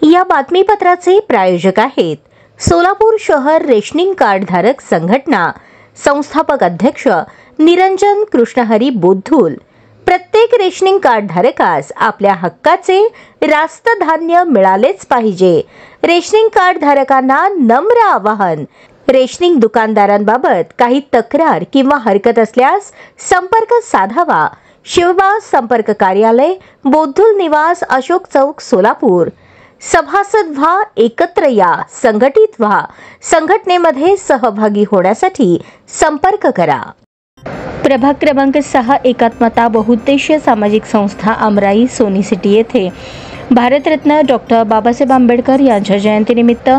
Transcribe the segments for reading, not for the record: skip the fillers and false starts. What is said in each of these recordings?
या बातमीपत्राचे प्रायोजक आहेत सोलापूर शहर रेशनिंग कार्ड धारक संघटना, संस्थापक अध्यक्ष निरंजन कृष्णहरी बोद्धुल। प्रत्येक रेशनिंग कार्ड धारकास आपल्या हक्काचे रास्त धान्य मिळालेच पाहिजे। रेशनिंग कार्ड धारकांना नम्र आवाहन, रेशनिंग दुकानदारांबाबत काही तक्रार किंवा हरकत असल्यास संपर्क साधावा। शिवबाज संपर्क कार्यालय, बोद्धुल निवास, अशोक चौक, सोलापूर। सभासद व्हा, एकत्र या, संघटित व्हा। संघटनेमध्ये सहभागी होण्यासाठी संपर्क करा। प्रभाग क्रमांक 6 एकात्मता बहुउद्देशीय सामाजिक संस्था अमराई सोनी सिटी येथे भारतरत्न डॉक्टर बाबासाहेब आंबेडकर यांच्या जयंतीनिमित्त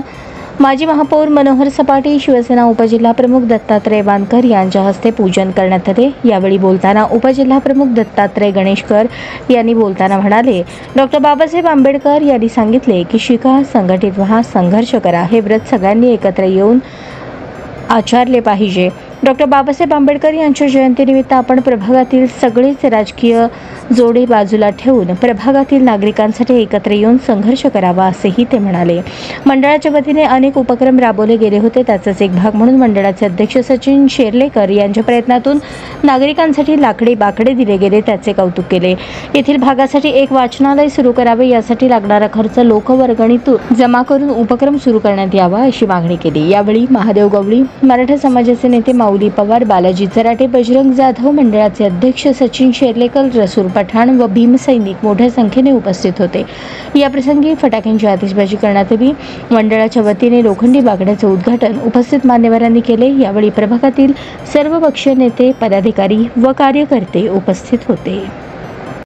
माजी महापौर मनोहर सपाटे, शिवसेना उपजिल्हा प्रमुख दत्तात्रय वानकर यांच्या हस्ते पूजन करण्यात आले। यावेळी बोलताना उपजिल्हा प्रमुख दत्तात्रय गणेशकर यांनी बोलताना म्हणाले, डॉक्टर बाबासाहेब आंबेडकर यांनी सांगितले की शिका, संघटित व्हा, संघर्ष करा। हे व्रत सगळ्यांनी एकत्र येऊन आचरले पाहिजे। डॉक्टर बाबासाहेब आंबेडकर यांच्या जयंतीनिमित्त आपण प्रभागातील सगळेच राजकीय जोडे बाजूला ठेवून प्रभागातील नागरिकांसाठी एकत्र येऊन संघर्ष करावा, असेही ते म्हणाले। मंडळाच्या वतीने अनेक उपक्रम राबवले गेले होते, त्याचाच एक भाग म्हणून मंडळाचे अध्यक्ष सचिन शेर्लेकर यांच्या प्रयत्नातून नागरिकांसाठी लाकडे बाकडे दिले गेले, त्याचे कौतुक केले। येथील भागासाठी एक वाचनालय सुरू करावे, यासाठी लागणारा खर्च लोकवर्गणीतून जमा करून उपक्रम सुरू करण्यात यावा, अशी मागणी केली। यावेळी महादेव गवळी, मराठा समाजाचे नेते माऊली पवार, बालाजी चराटे, बजरंग जाधव, मंडळाचे अध्यक्ष सचिन शेर्लेकर, रसूल पठाण व भीम सैनिक मोठ्या संख्येने उपस्थित होते। या प्रसंगी फटाक्यांची आतिषबाजी करण्यात आली। मंडळाच्या वतीने लोखंडी बाकड्याचे उद्घाटन उपस्थित मान्यवरांनी केले। यावेळी प्रभागातील सर्व पक्षीय नेते, पदाधिकारी व कार्यकर्ते उपस्थित होते।